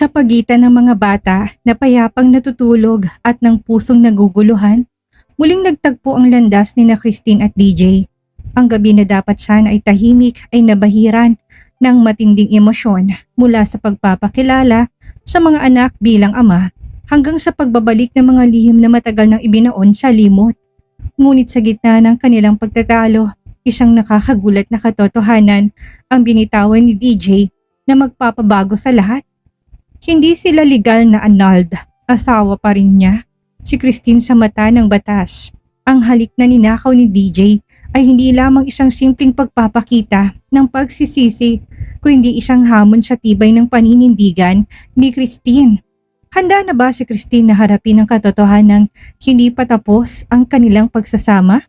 Sa pagitan ng mga bata na payapang natutulog at ng pusong naguguluhan, muling nagtagpo ang landas ni na Christine at DJ. Ang gabi na dapat sana ay tahimik ay nabahiran ng matinding emosyon mula sa pagpapakilala sa mga anak bilang ama hanggang sa pagbabalik ng mga lihim na matagal nang ibinaon sa limot. Ngunit sa gitna ng kanilang pagtatalo, isang nakakagulat na katotohanan ang binitawan ni DJ na magpapabago sa lahat. Hindi sila legal na annulled, asawa pa rin niya. Si Christine sa mata ng batas. Ang halik na ninakaw ni DJ ay hindi lamang isang simpleng pagpapakita ng pagsisisi, kundi isang hamon sa tibay ng paninindigan ni Christine. Handa na ba si Christine na harapin ang katotohanan hindi pa tapos ang kanilang pagsasama?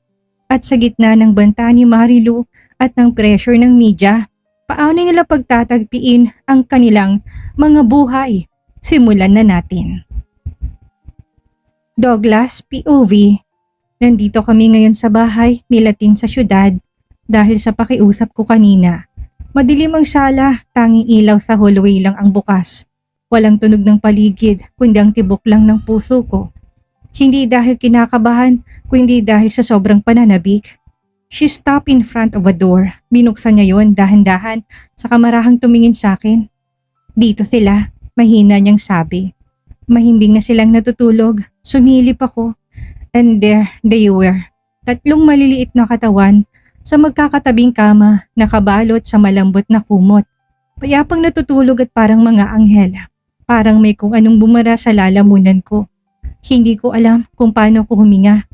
At sa gitna ng banta ni Marilu at ng pressure ng media, paano nila pagtatagpiin ang kanilang mga buhay? Simulan na natin. Douglas POV. Nandito kami ngayon sa bahay ni Latin sa syudad dahil sa pakiusap ko kanina. Madilim ang sala, tanging ilaw sa hallway lang ang bukas. Walang tunog ng paligid, kundi ang tibok lang ng puso ko. Hindi dahil kinakabahan, kundi dahil sa sobrang pananabik. She stopped in front of a door. Binuksan niya yon dahan-dahan sa kamarahang tumingin sa akin. Dito sila, mahina niyang sabi. Mahimbing na silang natutulog, sumilip ako. And there they were. Tatlong maliliit na katawan sa magkakatabing kama, nakabalot sa malambot na kumot. Payapang natutulog at parang mga anghel. Parang may kung anong bumara sa lalamunan ko. Hindi ko alam kung paano ko huminga.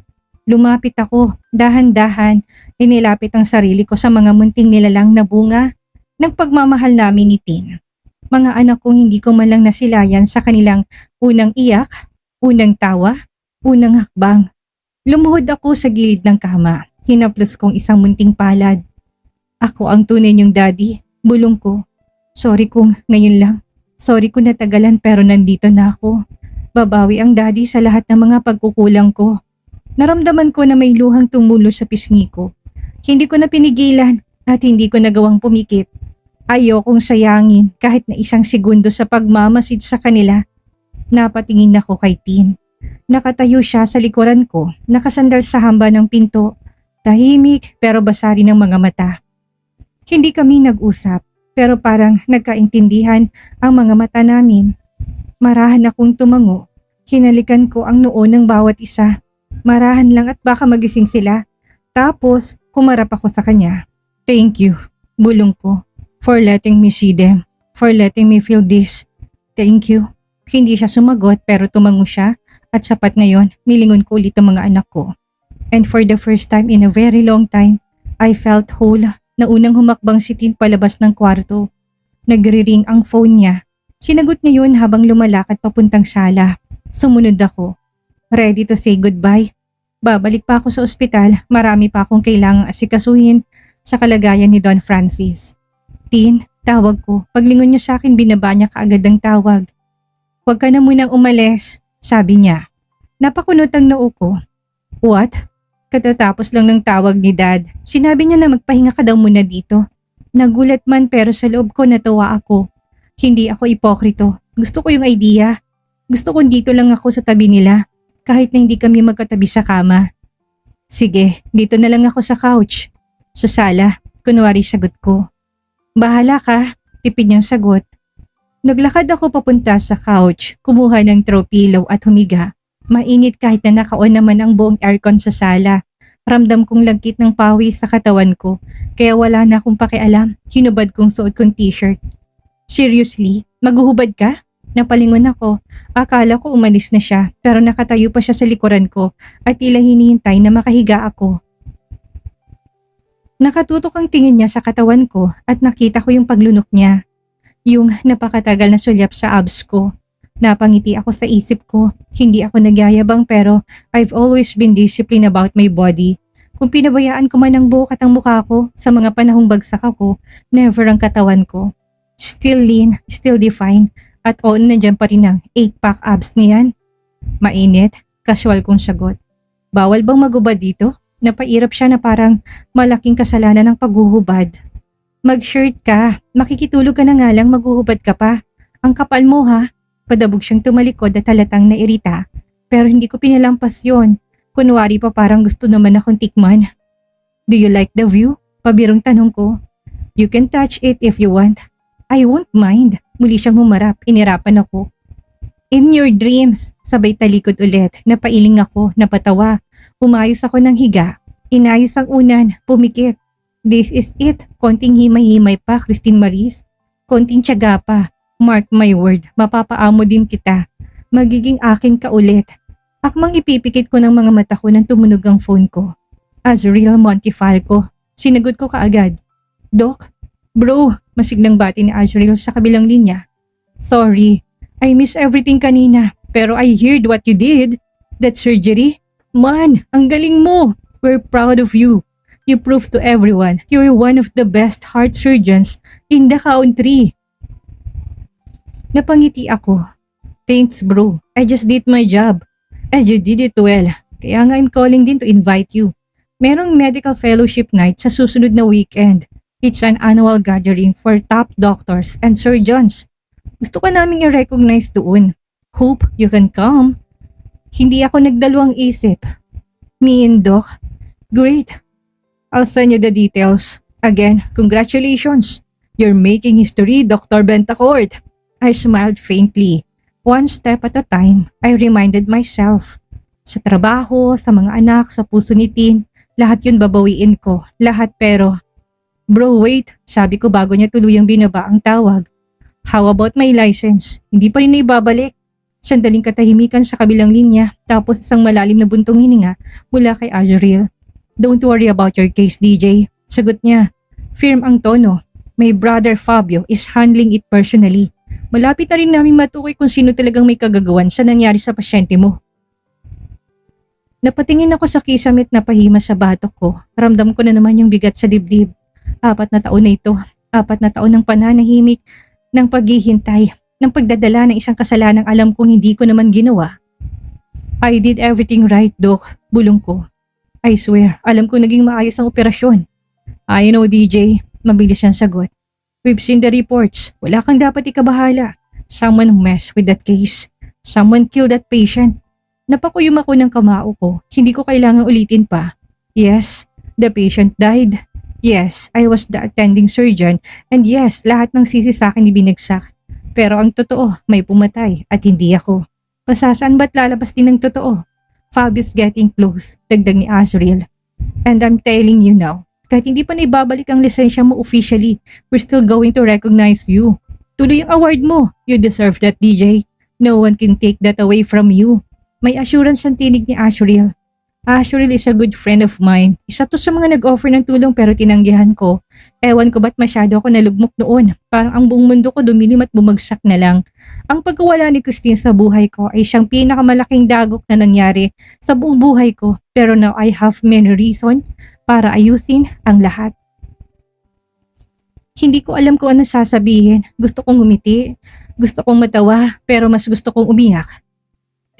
Lumapit ako, dahan-dahan, inilapit ang sarili ko sa mga munting nilalang na bunga ng pagmamahal namin ni Tin. Mga anak kong hindi ko man lang nasilayan sa kanilang unang iyak, unang tawa, unang hakbang. Lumuhod ako sa gilid ng kama, hinaplos kong isang munting palad. Ako ang tunay niyong daddy, bulong ko. Sorry kung ngayon lang. Sorry kung natagalan pero nandito na ako. Babawi ang daddy sa lahat ng mga pagkukulang ko. Naramdaman ko na may luhang tumulo sa pisngi ko. Hindi ko na pinigilan at hindi ko nagawang pumikit. Ayokong sayangin kahit na isang segundo sa pagmamasid sa kanila. Napatingin ako kay Tin. Nakatayo siya sa likuran ko, nakasandal sa hamba ng pinto. Tahimik pero basa rin ng mga mata. Hindi kami nag-usap pero parang nagkaintindihan ang mga mata namin. Marahan akong tumango. Hinalikan ko ang noo ng bawat isa. Marahan lang at baka magising sila. Tapos, humarap ako sa kanya. Thank you, bulong ko, for letting me see them, for letting me feel this. Thank you. Hindi siya sumagot pero tumango siya at sapat na yon, nilingon ko ulit ang mga anak ko. And for the first time in a very long time, I felt whole na unang humakbang si Tin palabas ng kwarto. Nagre-ring ang phone niya. Sinagot niya yun habang lumalakad papuntang sala. Sumunod ako. Ready to say goodbye. Babalik pa ako sa ospital, marami pa akong kailangang asikasuhin sa kalagayan ni Don Francis. Tin, tawag ko. Paglingon niya sa akin, binaba niya kaagad ang tawag. Huwag ka na munang umalis, sabi niya. Napakunot ang noo ko. What? Katatapos lang ng tawag ni Dad. Sinabi niya na magpahinga ka daw muna dito. Nagulat man pero sa loob ko natawa ako. Hindi ako ipokrito. Gusto ko yung idea. Gusto ko dito lang ako sa tabi nila. Kahit na hindi kami magkatabi sa kama. Sige, dito na lang ako sa couch. Sa sala, kunwari sagot ko. Bahala ka, tipid niyang sagot. Naglakad ako papunta sa couch, kumuha ng throw pillow at humiga. Mainit kahit na naka-on naman ang buong aircon sa sala. Ramdam kong lagkit ng pawis sa katawan ko, kaya wala na akong pakialam. Hinubad kong suot kong t-shirt. Seriously, maghuhubad ka? Napalingon ako. Akala ko umalis na siya pero nakatayo pa siya sa likuran ko at tila hinihintay na makahiga ako. Nakatutok ang tingin niya sa katawan ko at nakita ko yung paglunok niya. Yung napakatagal na sulyap sa abs ko. Napangiti ako sa isip ko. Hindi ako nagyayabang pero I've always been disciplined about my body. Kung pinabayaan ko man ang buhok at ang mukha ko sa mga panahong bagsak ako, never ang katawan ko. Still lean, still defined. At oo, nandiyan pa rin ang 8-pack abs niyan. Mainit, casual kong sagot. Bawal bang magubad dito? Napairap siya na parang malaking kasalanan ng paghuhubad. Mag-shirt ka, makikitulog ka na nga lang maghuhubad ka pa. Ang kapal mo ha. Padabog siyang tumalikod at halatang nairita. Pero hindi ko pinalampas yon. Kunwari pa parang gusto naman akong tikman. Do you like the view? Pabirong tanong ko. You can touch it if you want. I won't mind. Muli siyang humarap. Inirapan ako. In your dreams. Sabay talikod ulit. Napailing ako. Napatawa. Umayos ako ng higa. Inayos ang unan. Pumikit. This is it. Konting himay-himay pa, Christine Maris. Konting tiyaga pa. Mark my word. Mapapaamo din kita. Magiging akin ka ulit. Akmang ipipikit ko ng mga mata ko nang tumunog ang phone ko. Azriel Montifalco. Sinagot ko kaagad. Doc? Bro, masiglang bati ni Azriel sa kabilang linya. Sorry, I miss everything kanina, pero I heard what you did. That surgery? Man, ang galing mo. We're proud of you. You proved to everyone you're one of the best heart surgeons in the country. Napangiti ako. Thanks bro, I just did my job. And you did it well. Kaya nga I'm calling din to invite you. Merong medical fellowship night sa susunod na weekend. It's an annual gathering for top doctors and surgeons. Gusto ka naming i-recognize doon. Hope you can come. Hindi ako nagdalawang isip. Me and Doc? Great. I'll send you the details. Again, congratulations. You're making history, Dr. Bentacord. I smiled faintly. One step at a time, I reminded myself. Sa trabaho, sa mga anak, sa puso ni Tin, lahat yun babawiin ko. Lahat pero... Bro, wait. Sabi ko bago niya tuluyang binaba ang tawag. How about my license? Hindi pa rin na ibabalik. Sandaling katahimikan sa kabilang linya, tapos isang malalim na buntong hininga mula kay Azriel. Don't worry about your case, DJ. Sagot niya. Firm ang tono. My brother Fabio is handling it personally. Malapit na rin naming matukoy kung sino talagang may kagagawan sa nangyari sa pasyente mo. Napatingin ako sa kisamit na pahima sa batok ko. Ramdam ko na naman yung bigat sa dibdib. 4 na taon na ito. 4 na taon ng pananahimik, ng paghihintay, ng pagdadala ng isang kasalanang alam kong hindi ko naman ginawa. I did everything right, Doc. Bulong ko. I swear, alam ko naging maayos ang operasyon. I know, DJ. Mabilis siyang sagot. We've seen the reports. Wala kang dapat ikabahala. Someone messed with that case. Someone killed that patient. Napakuyom ako ng kamao ko. Hindi ko kailangang ulitin pa. Yes, the patient died. Yes, I was the attending surgeon. And yes, lahat ng sisi sa akin ibinagsak. Pero ang totoo, may pumatay at hindi ako. Pasasaan ba't lalabas din ng totoo? Fabio's getting close, dagdag ni Azriel. And I'm telling you now, kahit hindi pa naibabalik ang lisensya mo officially, we're still going to recognize you. Tuloy ang award mo. You deserve that, DJ. No one can take that away from you. May assurance ang tinig ni Azriel. Azriel is a good friend of mine. Isa to sa mga nag-offer ng tulong pero tinanggihan ko. Ewan ko ba't masyado ako nalugmok noon. Parang ang buong mundo ko dumilim at bumagsak na lang. Ang pagkawala ni Christine sa buhay ko ay siyang pinakamalaking dagok na nangyari sa buong buhay ko. Pero now I have many reasons para ayusin ang lahat. Hindi ko alam kung ano sasabihin. Gusto kong umiti. Gusto kong matawa pero mas gusto kong umiyak.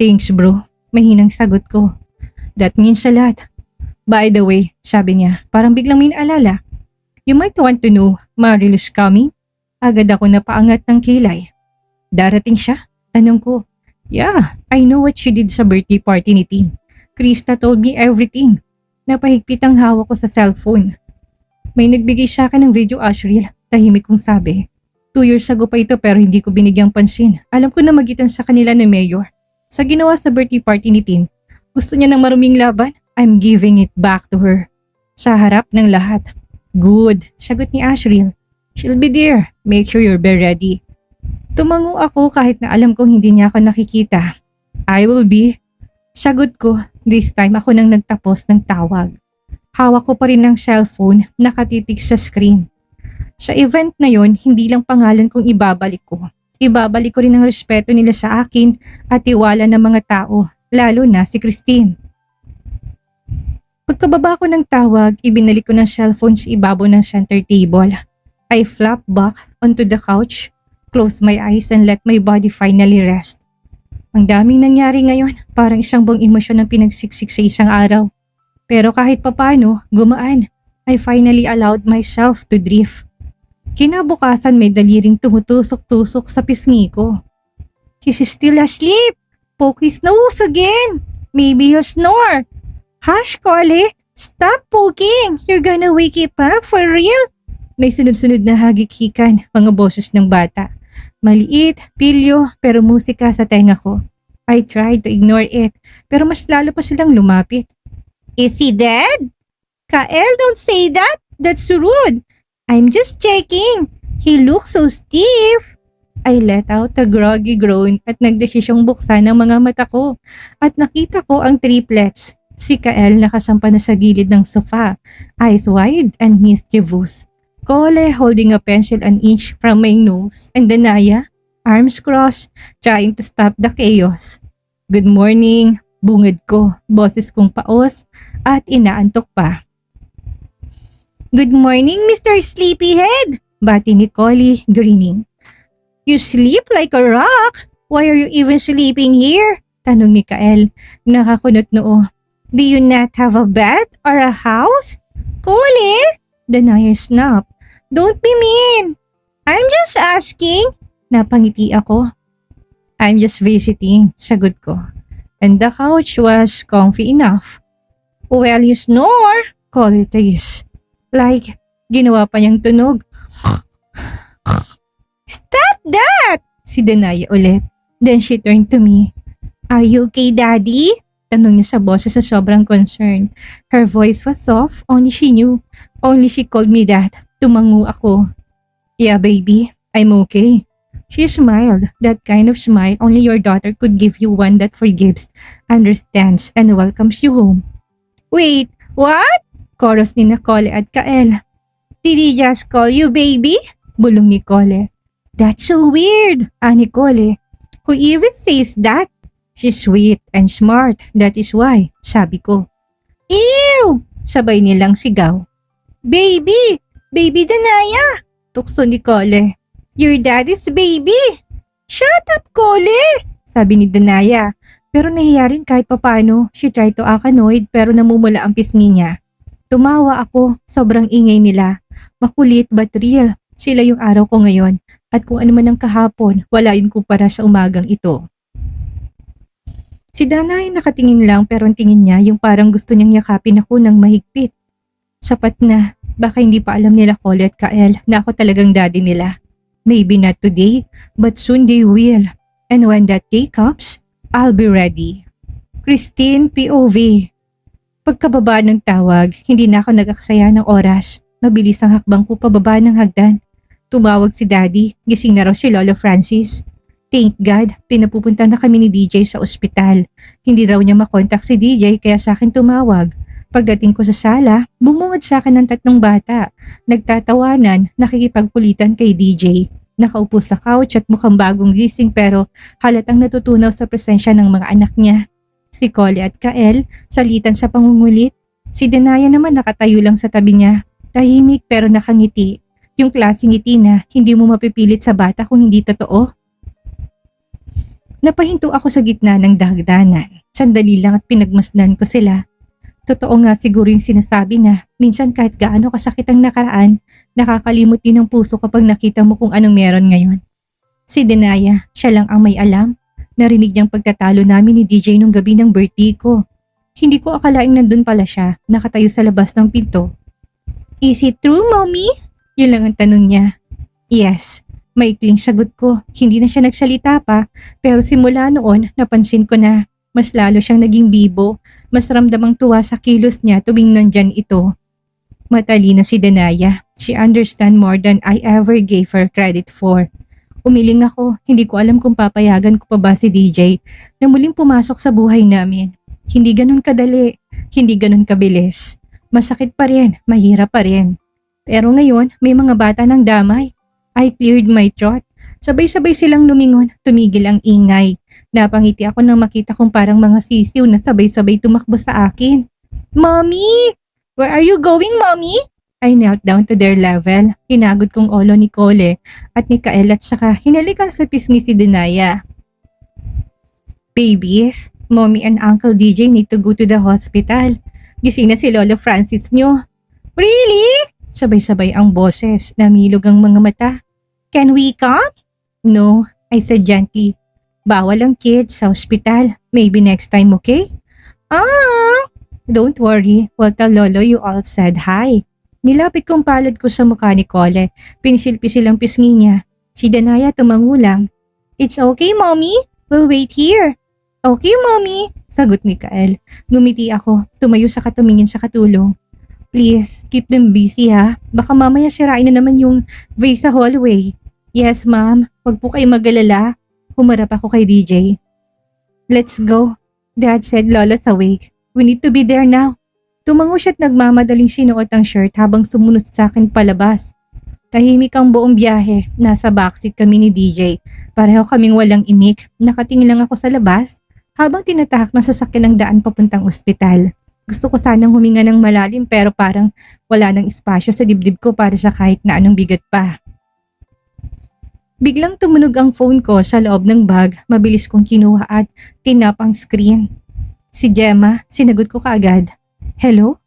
Thanks bro. Mahinang sagot ko. That means a lot. By the way, sabi niya, parang biglang may naalala. You might want to know, Maril is coming. Agad ako napaangat ng kilay. Darating siya? Tanong ko. Yeah, I know what she did sa birthday party ni Tin. Krista told me everything. Napahigpit ang hawak ko sa cellphone. May nagbigay sa akin ng video, Azriel. Tahimik kong sabi. 2 years ago pa ito pero hindi ko binigyang pansin. Alam ko na magitan sa kanila ni Mayor. Sa ginawa sa birthday party ni Tin, gusto niya ng maruming laban? I'm giving it back to her. Sa harap ng lahat. Good, sagot ni Azriel. She'll be there. Make sure you're be ready. Tumango ako kahit na alam kong hindi niya ako nakikita. I will be. Sagot ko, this time ako nang nagtapos ng tawag. Hawak ko pa rin ng cellphone, nakatitig sa screen. Sa event na yon, hindi lang pangalan kong ibabalik ko. Ibabalik ko rin ang respeto nila sa akin at tiwala ng mga tao. Lalo na si Christine. Pagkababa ko ng tawag, ibinalik ko ng cellphone sa ibabaw ng center table. I flopped back onto the couch, closed my eyes and let my body finally rest. Ang daming nangyari ngayon, parang isang buong emosyon ang pinagsiksik sa isang araw. Pero kahit papano, gumaan. I finally allowed myself to drift. Kinabukasan may daliring tumutusok-tusok sa pisngi ko. He's still asleep. Poke his nose again. Maybe he'll snore. Hush, Kole. Stop poking. You're gonna wake him up for real. May sunod-sunod na hagik-hikan, mga boses ng bata. Maliit, pilyo, pero musika sa tenga ko. I tried to ignore it, pero mas lalo pa silang lumapit. Is he dead? Kael, don't say that. That's rude. I'm just checking. He looks so stiff. I let out a groggy groan at nagdesisyong buksan ang mga mata ko at nakita ko ang triplets. Si Kael nakasampa na sa gilid ng sofa, eyes wide and mischievous. Kole holding a pencil an inch from my nose and Danaya, arms crossed, trying to stop the chaos. Good morning, bungad ko, boses kong paos at inaantok pa. Good morning, Mr. Sleepyhead! Bati ni Kole, grinning. You sleep like a rock. Why are you even sleeping here? Tanong ni Kael, nakakunot noo. Do you not have a bed or a house? Kole? Danaya snapped. Don't be mean. I'm just asking. Napangiti ako. I'm just visiting, sagot ko. And the couch was comfy enough. Well, you snore, Kole teased. Like, ginawa pa niyang tunog. Stop that! Si Danaya ulit. Then she turned to me. Are you okay, Daddy? Tanong niya sa boses sa sobrang concern. Her voice was soft, only she knew. Only she called me that. Tumango ako. Yeah, baby, I'm okay. She smiled, that kind of smile only your daughter could give you, one that forgives, understands, and welcomes you home. Wait, what? Chorus ni Kole at Kael. Did he just call you baby? Bulong ni Kole. That's so weird, ani Kole. Who even says that? She's sweet and smart, that is why, sabi ko. Ew! Sabay nilang sigaw. Baby! Baby Danaya! Tukso ni Kole. Your daddy's baby! Shut up, Kole! Sabi ni Danaya. Pero nahiya rin kahit papano. She tried to act annoyed pero namumula ang pisngi niya. Tumawa ako, sobrang ingay nila. Makulit but real. Sila yung araw ko ngayon. At kung ano man ang kahapon, wala yun kumpara sa umagang ito. Si Danay nakatingin lang pero ang tingin niya yung parang gusto niyang yakapin ako ng mahigpit. Sapat na, baka hindi pa alam nila Kole at Kael na ako talagang daddy nila. Maybe not today, but soon they will. And when that day comes, I'll be ready. Christine POV. Pagkababa ng tawag, hindi na ako nag-aksaya ng oras. Mabilis ang hakbang ko pababa ng hagdan. Tumawag si Daddy, gising na raw si Lolo Francis. Thank God, pinapupunta na kami ni DJ sa ospital. Hindi raw niya makontak si DJ kaya sa akin tumawag. Pagdating ko sa sala, bumungad sa akin ng 3 bata. Nagtatawanan, nakikipagpulitan kay DJ. Nakaupo sa couch at mukhang bagong gising pero halatang natutunaw sa presensya ng mga anak niya. Si Kole at Kael, salitan sa pangungulit. Si Danaya naman nakatayo lang sa tabi niya. Tahimik pero nakangiti. Yung klaseng ngiti na hindi mo mapipilit sa bata kung hindi totoo. Napahinto ako sa gitna ng dagdanan. Sandali lang at pinagmasdan ko sila. Totoo nga siguro yung sinasabi na minsan kahit gaano kasakit ang nakaraan, nakakalimot din ang puso kapag nakita mo kung anong meron ngayon. Si Danaya, siya lang ang may alam. Narinig niyang pagtatalo namin ni DJ nung gabi ng birthday ko. Hindi ko akalaing nandun pala siya, nakatayo sa labas ng pinto. Is it true, Mommy? Yun lang ang tanong niya. Yes, maikling sagot ko. Hindi na siya nagsalita pa, pero simula noon napansin ko na mas lalo siyang naging bibo. Mas ramdamang tuwa sa kilos niya tuwing nandyan ito. Matalino si Danaya. She understand more than I ever gave her credit for. Umiling ako, hindi ko alam kung papayagan ko pa ba si DJ na muling pumasok sa buhay namin. Hindi ganun kadali, hindi ganun kabilis. Masakit pa rin, mahirap pa rin. Pero ngayon, may mga bata ng damay. I cleared my throat. Sabay-sabay silang lumingon, tumigil ang ingay. Napangiti ako nang makita kong parang mga sisiw na sabay-sabay tumakbo sa akin. Mommy! Where are you going, Mommy? I knelt down to their level. Hinagod kong olo ni Kole at ni Kael at saka hinalikan sa pisngi si Danaya. Babies, Mommy and Uncle DJ need to go to the hospital. Gising na si Lolo Francis nyo. Really? Sabay-sabay ang boses, namilog ang mga mata. Can we come? No, I said gently. Bawal ang kids sa ospital. Maybe next time, okay? Ah! Don't worry, we'll tell Lolo you all said hi. Nilapit kong palad ko sa mukha ni Cole. Pinisil-pisil ang pisngi niya. Si Danaya tumangulang. It's okay, Mommy. We'll wait here. Okay, Mommy. Sagot ni Kael. Ngumiti ako. Tumayo sa katumingin sa katulong. Please, keep them busy ha. Baka mamaya sirain na naman yung vase sa hallway. Yes, Ma'am. Huwag po kayo mag-alala. Humarap ako kay DJ. Let's go. Dad said Lola's awake. We need to be there now. Tumango siya't nagmamadaling sinuot ang shirt habang sumunod sa akin palabas. Tahimik ang buong biyahe. Nasa backseat kami ni DJ. Pareho kaming walang imik. Nakatingin lang ako sa labas habang tinatahak na sasakyan ang daan papuntang ospital. Gusto ko sanang huminga ng malalim pero parang wala nang espasyo sa dibdib ko para sa kahit na anong bigat pa. Biglang tumunog ang phone ko sa loob ng bag. Mabilis kong kinuha at tinap ang screen. Si Gemma, sinagot ko kaagad. Hello?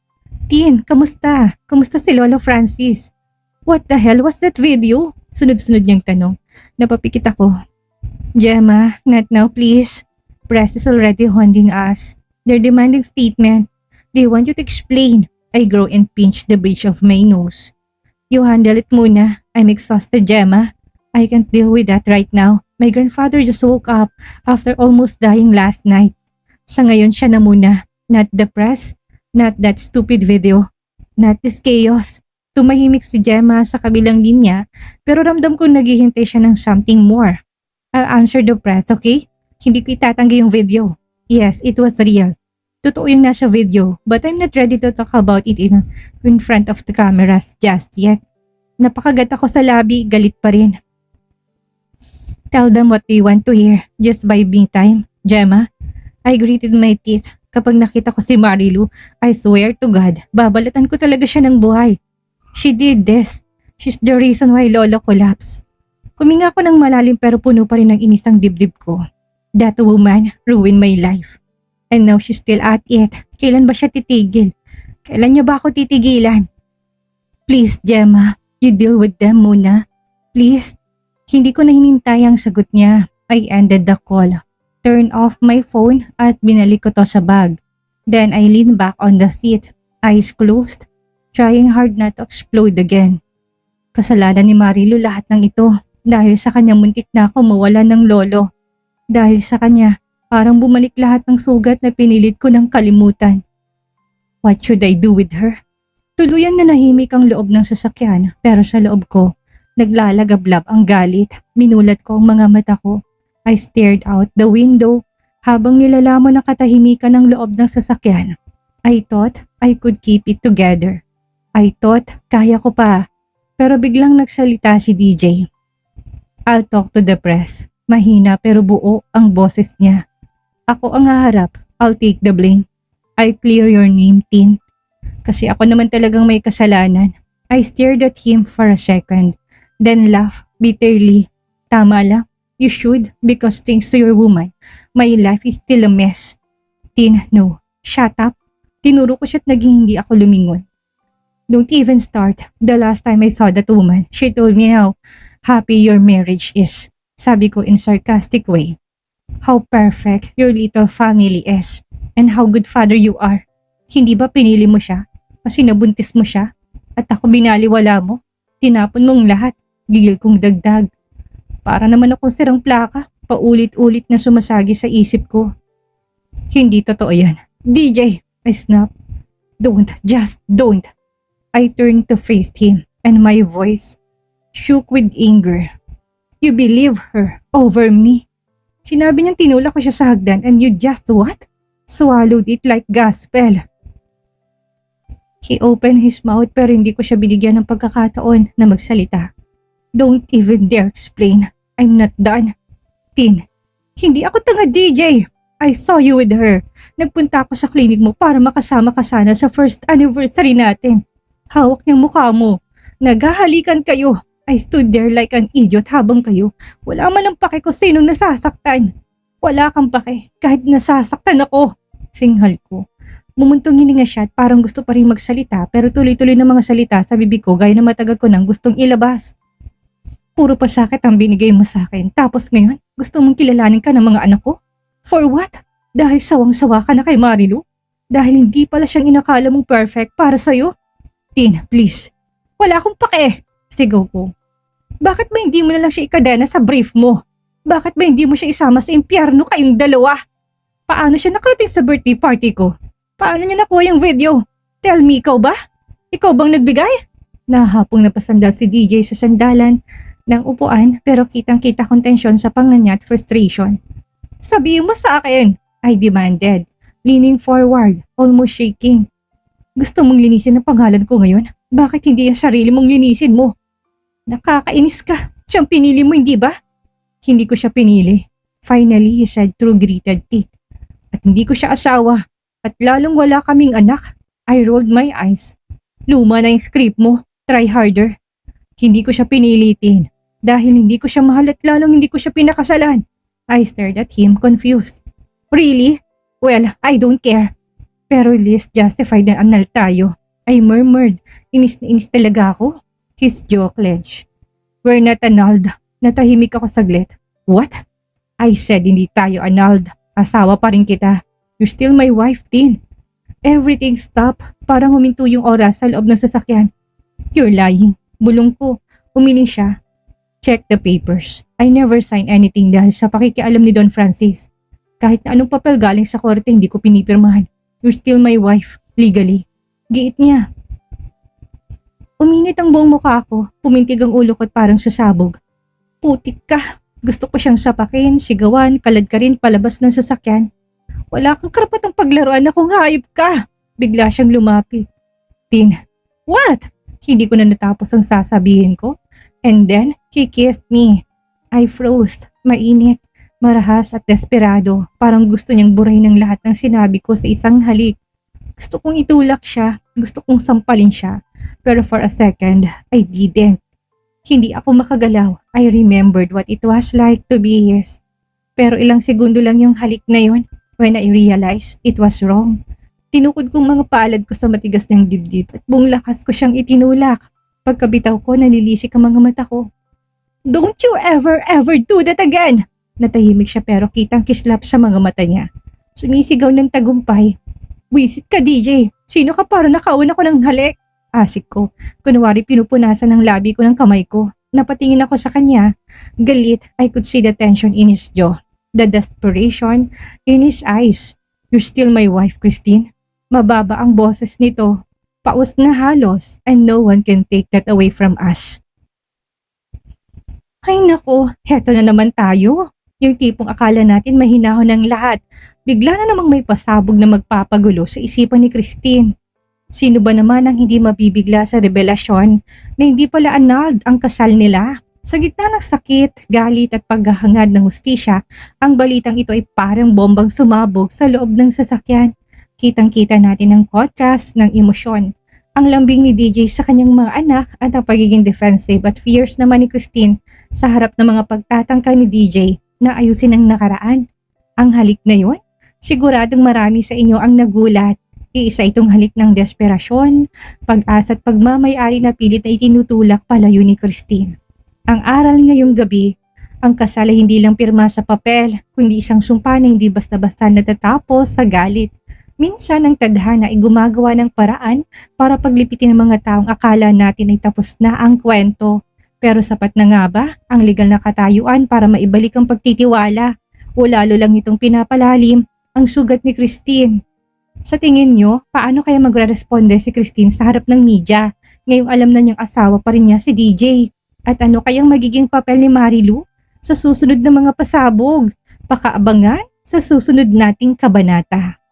Tin, kamusta? Kamusta si Lolo Francis? What the hell was that video? Sunod-sunod niyang tanong. Napapikit ako. Gemma, not now please. Press is already haunting us. They're demanding statement. They want you to explain. I grow and pinch the bridge of my nose. You handle it muna. I'm exhausted, Gemma. I can't deal with that right now. My grandfather just woke up after almost dying last night. Sa ngayon siya na muna. Not the press, not that stupid video, not this chaos. Tumahimik si Gemma sa kabilang linya pero ramdam kong naghihintay siya ng something more. I'll answer the press, okay? Hindi ko itatanggi yung video. Yes, it was real. Totoo yung nasa video but I'm not ready to talk about it in front of the cameras just yet. Napakagat ako sa labi, galit pa rin. Tell them what they want to hear just by being time, Gemma. I gritted my teeth. Kapag nakita ko si Marilu, I swear to God, babalatan ko talaga siya ng buhay. She did this. She's the reason why Lolo collapsed. Kuminga ko ng malalim pero puno pa rin ng inis ang dibdib ko. That woman ruined my life. And now she's still at it. Kailan ba siya titigil? Kailan niya ba ako titigilan? Please, Gemma, you deal with them muna. Please. Hindi ko na hinintay ang sagot niya. I ended the call. Turned off my phone at binalik ko to sa bag. Then I leaned back on the seat, eyes closed, trying hard not to explode again. Kasalanan ni Marilu lahat ng ito. Dahil sa kanya muntik na ako mawala ng lolo. Dahil sa kanya, parang bumalik lahat ng sugat na pinilit ko ng kalimutan. What should I do with her? Tuluyan na nahimik ang loob ng sasakyan pero sa loob ko, naglalagablab ang galit. Minulat ko ang mga mata ko. I stared out the window habang nilalamon na katahimikan ng loob ng sasakyan. I thought I could keep it together. I thought kaya ko pa. Pero biglang nagsalita si DJ. I'll talk to the press. Mahina pero buo ang boses niya. Ako ang haharap. I'll take the blame. I'll clear your name, Tin. Kasi ako naman talagang may kasalanan. I stared at him for a second. Then laughed bitterly. Tama lang. You should because thanks to your woman, my life is still a mess. Tin, no. Shut up. Tinuro ko siya't naging hindi ako lumingon. Don't even start. The last time I saw that woman, she told me how happy your marriage is. Sabi ko in sarcastic way. How perfect your little family is. And how good father you are. Hindi ba pinili mo siya? Kasi nabuntis mo siya? At ako binaliwala mo? Tinapon mong lahat. Gigil kong dagdag. Para naman akong sirang plaka. Paulit-ulit na sumasagi sa isip ko. Hindi totoo yan. DJ, I snapped. Don't, just don't. I turned to face him and my voice shook with anger. You believe her over me. Sinabi niyang tinulak ko siya sa hagdan and you just what? Swallowed it like gospel. He opened his mouth pero hindi ko siya binigyan ng pagkakataon na magsalita. Don't even dare explain. I'm not done. Tin, hindi ako tanga DJ. I saw you with her. Nagpunta ako sa klinik mo para makasama ka sana sa first anniversary natin. Hawak niyang mukha mo. Naghahalikan kayo. I stood there like an idiot habang kayo. Wala man lang pake ko sinong nasasaktan. Wala kang pake kahit nasasaktan ako. Singhal ko. Mumuntong hininga siya at parang gusto pa rin magsalita pero tuloy-tuloy na mga salita sa bibig ko gaya na matagal ko nang gustong ilabas. Puro pasakit ang binigay mo sa akin tapos ngayon gusto mong kilalanin ka ng mga anak ko? For what? Dahil sawang-sawa ka na kay Marilu? Dahil hindi pala siyang inakala mong perfect para sa'yo? Tin, please. Wala akong pake. Sigaw ko. Bakit ba hindi mo na lang siya ikadena sa brief mo? Bakit ba hindi mo siya isama sa impyerno kayong dalawa? Paano siya nakarating sa birthday party ko? Paano niya nakuha yung video? Tell me, ikaw ba? Ikaw bang nagbigay? Nahapong napasandal si DJ sa sandalan ng upuan pero kitang-kita kong tensyon sa panganya at frustration. Sabihin mo sa akin, I demanded, leaning forward, almost shaking. Gusto mong linisin ang pangalan ko ngayon? Bakit hindi yung sarili mong linisin mo? Nakakainis ka. Siyang pinili mo, hindi ba? Hindi ko siya pinili. Finally, he said through gritted teeth. At hindi ko siya asawa. At lalong wala kaming anak. I rolled my eyes. Luma na yung script mo. Try harder. Hindi ko siya pinilitin. Dahil hindi ko siya mahal at lalong hindi ko siya pinakasalan. I stared at him, confused. Really? Well, I don't care. Pero least justified na anal tayo. I murmured. Inis na inis talaga ako. His jaw clenched. We're not annulled. Natahimik ako saglit. What? I said hindi tayo annulled. Asawa pa rin kita. You're still my wife, Tin. Everything stopped. Parang huminto yung oras sa loob ng sasakyan. You're lying. Bulong ko. Umiling siya. Check the papers. I never signed anything dahil sa pakikialam ni Don Francis. Kahit na anong papel galing sa korte, hindi ko pinipirmahan. You're still my wife, legally. Giit niya. Uminit ang buong mukha ko. Pumintig ang ulo ko at parang sasabog. Putik ka. Gusto ko siyang sapakin, sigawan, kalad ka rin palabas ng sasakyan. Wala kang karapatang paglaruan na kung hayop ka. Bigla siyang lumapit. Tin, what? Hindi ko na natapos ang sasabihin ko. And then, he kissed me. I froze, mainit, marahas at desperado. Parang gusto niyang burahin ng lahat ng sinabi ko sa isang halik. Gusto kong itulak siya, gusto kong sampalin siya. Pero for a second, I didn't. Hindi ako makagalaw. I remembered what it was like to be his. Pero ilang segundo lang yung halik na yun. When I realized it was wrong, tinukod kong mga palad ko sa matigas ng dibdib at buong lakas ko siyang itinulak. Pagkabitaw ko, nanilisik ang mga mata ko. Don't you ever do that again! Natahimik siya pero kitang kislap sa mga mata niya. Sumisigaw ng tagumpay. Wisit ka, DJ. Sino ka para nakauna ko ng halik? Asik ko. Kunwari pinupunasan ng labi ko ng kamay ko. Napatingin ako sa kanya. Galit, I could see the tension in his jaw. The desperation in his eyes. You're still my wife, Christine. Mababa ang boses nito. Paus na halos and no one can take that away from us. Ay nako, heto na naman tayo. Yung tipong akala natin mahinahon ng lahat. Bigla na namang may pasabog na magpapagulo sa isipan ni Christine. Sino ba naman ang hindi mabibigla sa revelasyon na hindi pala annulled ang kasal nila? Sa gitna ng sakit, galit at paghahangad ng hustisya, ang balitang ito ay parang bombang sumabog sa loob ng sasakyan. Kitang-kita natin ang contrast ng emosyon. Ang lambing ni DJ sa kanyang mga anak at ang pagiging defensive at fierce naman ni Christine sa harap ng mga pagtatangka ni DJ na ayusin ang nakaraan. Ang halik na yon, siguradong marami sa inyo ang nagulat. Iisa itong halik ng desperasyon, pag-asa at pagmamayari na pilit na itinutulak palayo ni Christine. Ang aral ngayong gabi, ang kasal ay hindi lang pirma sa papel, kundi isang sumpa na hindi basta-basta natatapos sa galit. Minsan ang tadhana ay gumagawa ng paraan para paglipitin ng mga taong akala natin ay tapos na ang kwento. Pero sapat na nga ba ang legal na katayuan para maibalik ang pagtitiwala? O lalo lang itong pinapalalim ang sugat ni Christine? Sa tingin nyo, paano kaya magre-responde si Christine sa harap ng media ngayong alam na niyang asawa pa rin niya si DJ? At ano kayang magiging papel ni Marilu sa susunod na mga pasabog? Pakaabangan sa susunod nating kabanata.